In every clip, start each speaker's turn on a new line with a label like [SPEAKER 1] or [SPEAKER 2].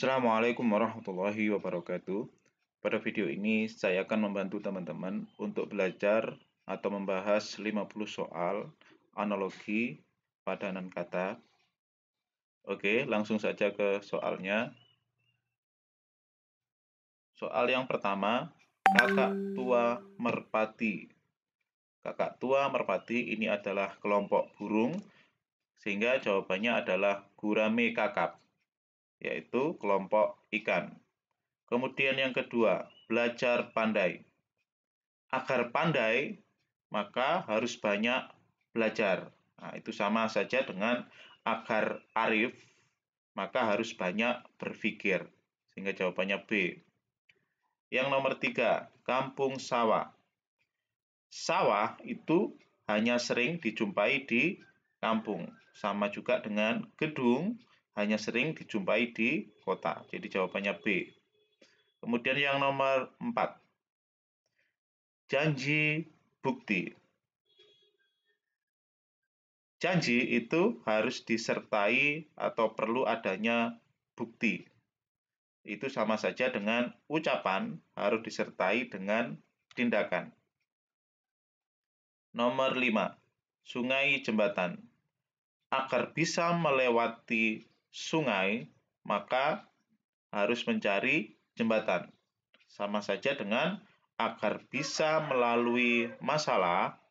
[SPEAKER 1] Assalamualaikum warahmatullahi wabarakatuh. Pada video ini saya akan membantu teman-teman untuk belajar atau membahas 50 soal analogi padanan kata. Oke, langsung saja ke soalnya. Soal yang pertama, kakak tua merpati. Kakak tua merpati ini adalah kelompok burung, sehingga jawabannya adalah gurame kakap, yaitu kelompok ikan. Kemudian yang kedua, belajar pandai. Agar pandai, maka harus banyak belajar. Nah, itu sama saja dengan agar arif, maka harus banyak berpikir. Sehingga jawabannya B. Yang nomor 3, kampung sawah. Sawah itu hanya sering dijumpai di kampung. Sama juga dengan gedung, hanya sering dijumpai di kota. Jadi jawabannya B. Kemudian yang nomor 4, janji bukti. Janji itu harus disertai atau perlu adanya bukti. Itu sama saja dengan ucapan harus disertai dengan tindakan. Nomor 5, sungai jembatan. Agar bisa melewati sungai, maka harus mencari jembatan. Sama saja dengan agar bisa melalui masalah,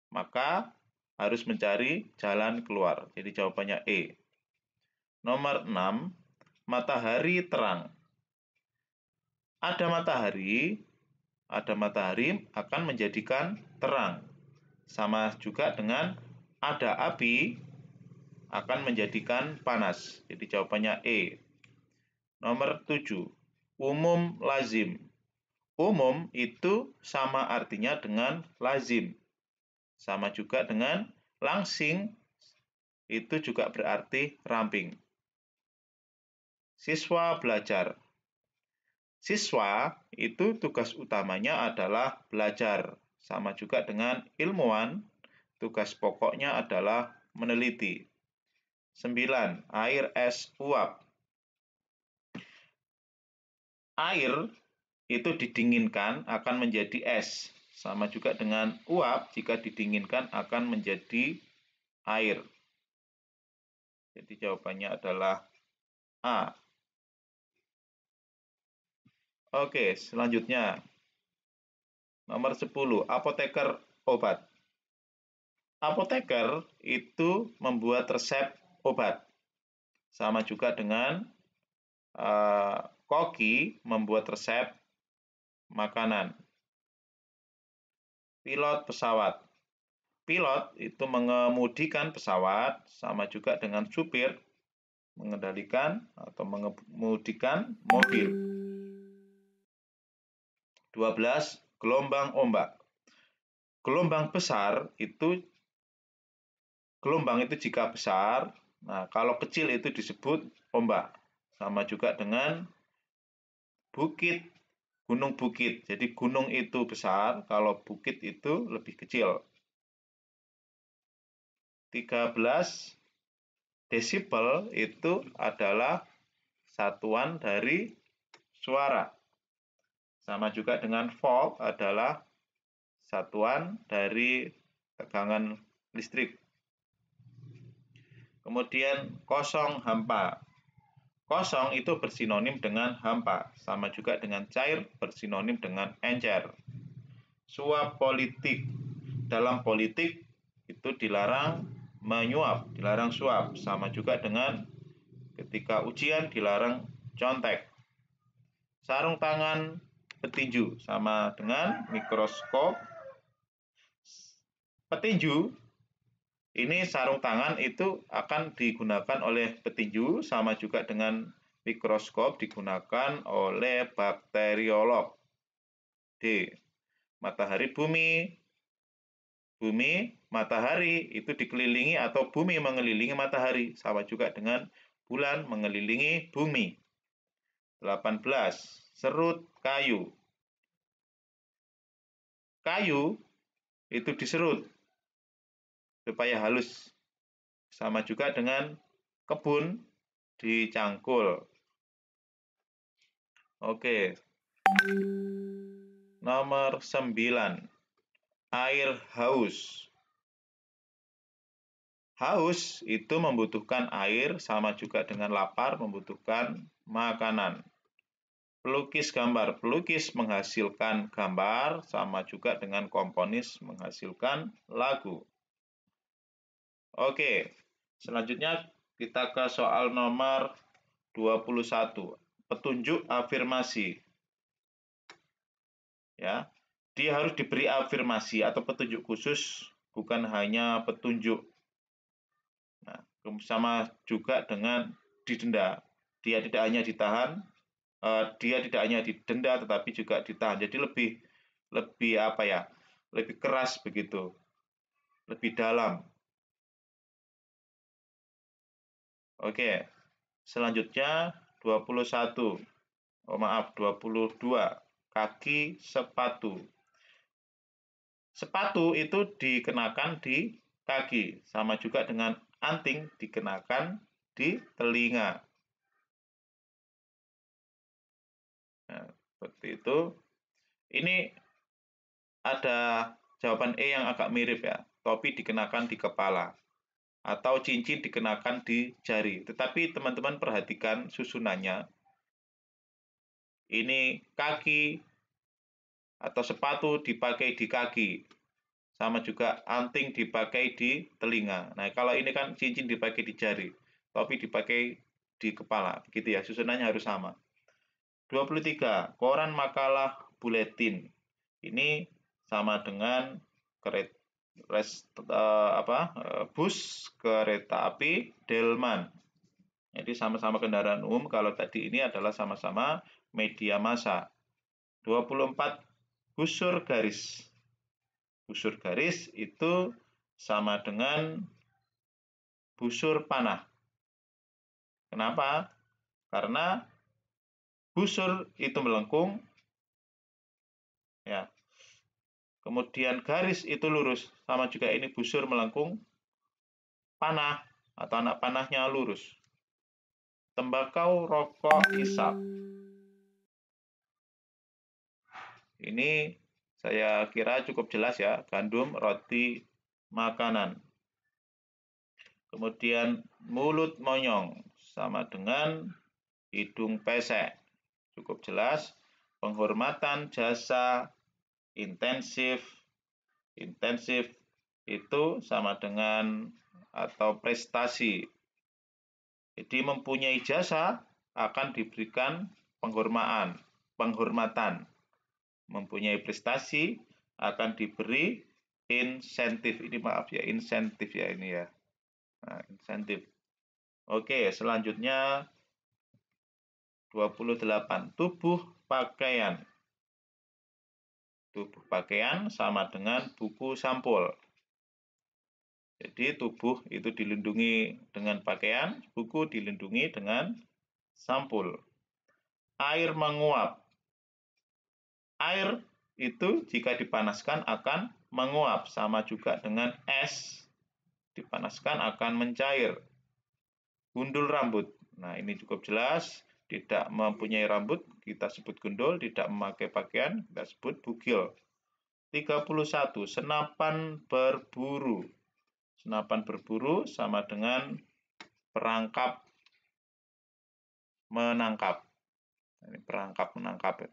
[SPEAKER 1] maka harus mencari jalan keluar. Jadi jawabannya E. Nomor 6, matahari terang. Ada matahari akan menjadikan terang. Sama juga dengan ada api akan menjadikan panas. Jadi jawabannya E. Nomor 7, umum lazim. Umum itu sama artinya dengan lazim. Sama juga dengan langsing, itu juga berarti ramping. Siswa belajar. Siswa itu tugas utamanya adalah belajar. Sama juga dengan ilmuwan, tugas pokoknya adalah meneliti. 9, air es uap. Air itu didinginkan akan menjadi es. Sama juga dengan uap, jika didinginkan akan menjadi air. Jadi jawabannya adalah A. Oke, selanjutnya. Nomor 10, apoteker obat. Apoteker itu membuat resep obat. Sama juga dengan koki membuat resep makanan. Pilot pesawat. Pilot itu mengemudikan pesawat, sama juga dengan supir mengendalikan atau mengemudikan mobil. 12, gelombang ombak. Gelombang itu jika besar, nah kalau kecil itu disebut ombak. Sama juga dengan gunung bukit. Jadi gunung itu besar, kalau bukit itu lebih kecil. 13, desibel itu adalah satuan dari suara. Sama juga dengan volt adalah satuan dari tegangan listrik. Kemudian kosong hampa. Kosong itu bersinonim dengan hampa, sama juga dengan cair bersinonim dengan encer. Suap politik. Dalam politik itu dilarang menyuap, dilarang suap, sama juga dengan ketika ujian dilarang contek. Sarung tangan petinju sama dengan mikroskop. Petinju ini sarung tangan itu akan digunakan oleh petinju, sama juga dengan mikroskop digunakan oleh bakteriolog. D. Matahari bumi. Bumi, matahari itu dikelilingi atau bumi mengelilingi matahari, sama juga dengan bulan mengelilingi bumi. 18, serut kayu. Kayu itu diserut supaya halus. Sama juga dengan kebun dicangkul. Oke. Nomor 9. Air haus. Haus itu membutuhkan air, sama juga dengan lapar membutuhkan makanan. Pelukis gambar. Pelukis menghasilkan gambar, sama juga dengan komponis menghasilkan lagu. Oke, selanjutnya kita ke soal nomor 21. Petunjuk afirmasi. Ya, dia harus diberi afirmasi atau petunjuk khusus, bukan hanya petunjuk. Nah, sama juga dengan didenda. Dia tidak hanya ditahan, dia tidak hanya didenda, tetapi juga ditahan. Jadi lebih apa ya? Lebih keras begitu, lebih dalam. Oke, selanjutnya 21. Oh maaf, 22. Kaki sepatu. Sepatu itu dikenakan di kaki, sama juga dengan anting dikenakan di telinga. Nah, seperti itu. Ini ada jawaban E yang agak mirip ya. Topi dikenakan di kepala atau cincin dikenakan di jari. Tetapi teman-teman perhatikan susunannya. Ini kaki atau sepatu dipakai di kaki. Sama juga anting dipakai di telinga. Nah, kalau ini kan cincin dipakai di jari, topi dipakai di kepala. Begitu ya, susunannya harus sama. 23. Koran makalah buletin. Ini sama dengan bus kereta api delman. Jadi sama-sama kendaraan umum, kalau tadi ini adalah sama-sama media massa. 24. Busur garis. Busur garis itu sama dengan busur panah. Kenapa? Karena busur itu melengkung, ya. Kemudian garis itu lurus, sama juga ini busur melengkung, panah atau anak panahnya lurus. Tembakau, rokok, isap. Ini saya kira cukup jelas ya, gandum, roti, makanan. Kemudian mulut monyong sama dengan hidung pesek. Cukup jelas. Penghormatan, jasa, intensif. Intensif itu sama dengan atau prestasi. Jadi mempunyai jasa akan diberikan penghormatan. Mempunyai prestasi akan diberi insentif. Ini maaf ya, insentif ya ini ya. Nah, insentif. Oke, selanjutnya 28. Tubuh pakaian. Tubuh pakaian sama dengan buku sampul. Jadi tubuh itu dilindungi dengan pakaian, buku dilindungi dengan sampul. Air menguap. Air itu jika dipanaskan akan menguap, sama juga dengan es dipanaskan akan mencair. Gundul rambut. Nah, ini cukup jelas, tidak mempunyai rambut kita sebut gundul, tidak memakai pakaian kita sebut bugil. 31. Senapan berburu. Senapan berburu sama dengan perangkap menangkap. Ini perangkap menangkap.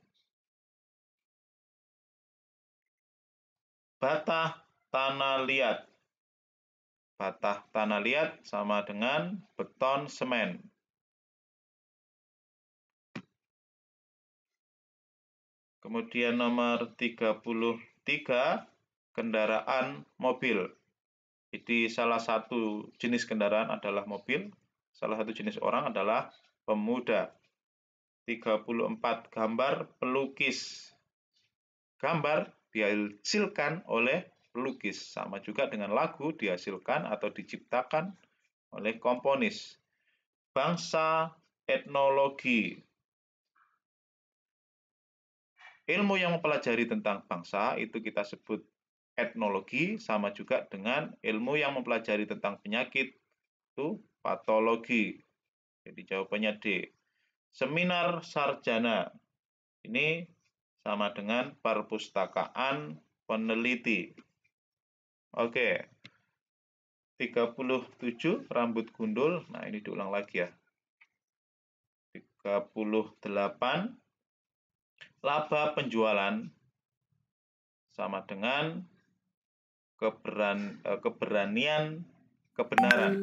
[SPEAKER 1] Batah tanah liat. Batah tanah liat sama dengan beton semen. Kemudian nomor 33, kendaraan mobil. Jadi salah satu jenis kendaraan adalah mobil, salah satu jenis orang adalah pemuda. 34, gambar pelukis. Gambar dihasilkan oleh pelukis, sama juga dengan lagu dihasilkan atau diciptakan oleh komponis. Bangsa etnologi. Ilmu yang mempelajari tentang bangsa itu kita sebut etnologi, sama juga dengan ilmu yang mempelajari tentang penyakit itu patologi. Jadi jawabannya D. Seminar sarjana. Ini sama dengan perpustakaan peneliti. Oke. 37 rambut gundul. Nah, ini diulang lagi ya. 38 laba penjualan sama dengan keberanian kebenaran.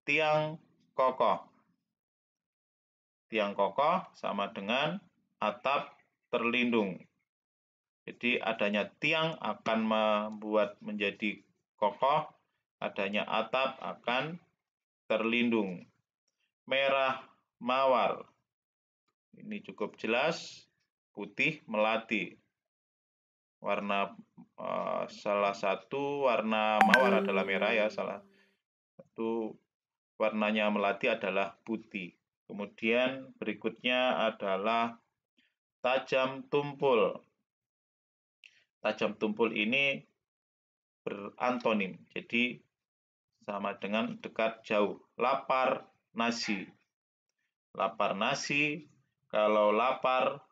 [SPEAKER 1] Tiang kokoh. Tiang kokoh sama dengan atap terlindung. Jadi adanya tiang akan membuat menjadi kokoh, adanya atap akan terlindung. Merah mawar. Ini cukup jelas, putih melati. Warna salah satu warna mawar adalah merah ya, salah satu warnanya melati adalah putih. Kemudian berikutnya adalah tajam tumpul. Tajam tumpul ini berantonim, jadi sama dengan dekat jauh. Lapar nasi. Lapar nasi, kalau lapar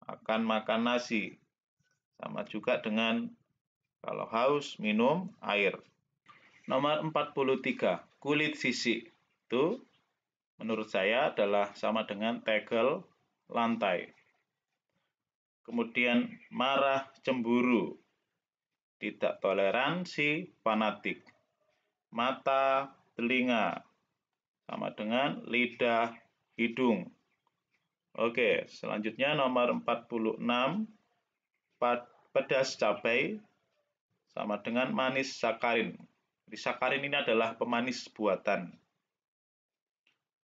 [SPEAKER 1] akan makan nasi. Sama juga dengan kalau haus minum air. Nomor 43, kulit sisik. Itu menurut saya adalah sama dengan tegel lantai. Kemudian marah cemburu. Tidak toleransi fanatik. Mata telinga. Sama dengan lidah hidung. Oke, selanjutnya nomor 46, pedas cabai sama dengan manis sakarin. Jadi sakarin ini adalah pemanis buatan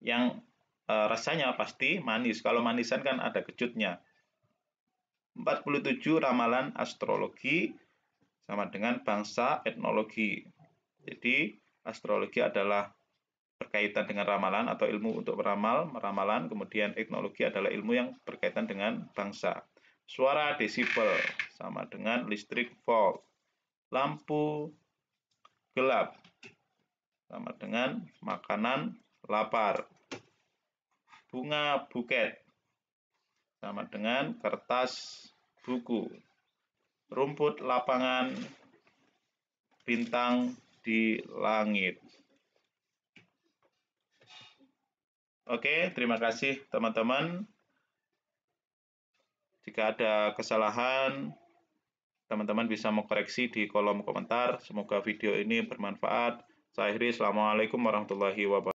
[SPEAKER 1] yang rasanya pasti manis. Kalau manisan kan ada kejutnya. 47 ramalan astrologi sama dengan bangsa etnologi. Jadi astrologi adalah berkaitan dengan ramalan atau ilmu untuk meramalan, kemudian etnologi adalah ilmu yang berkaitan dengan bangsa. Suara desibel sama dengan listrik volt. Lampu gelap sama dengan makanan lapar. Bunga buket sama dengan kertas buku. Rumput lapangan, bintang di langit. Oke, terima kasih teman-teman. Jika ada kesalahan, teman-teman bisa mengkoreksi di kolom komentar. Semoga video ini bermanfaat. Saya akhiri, assalamualaikum warahmatullahi wabarakatuh.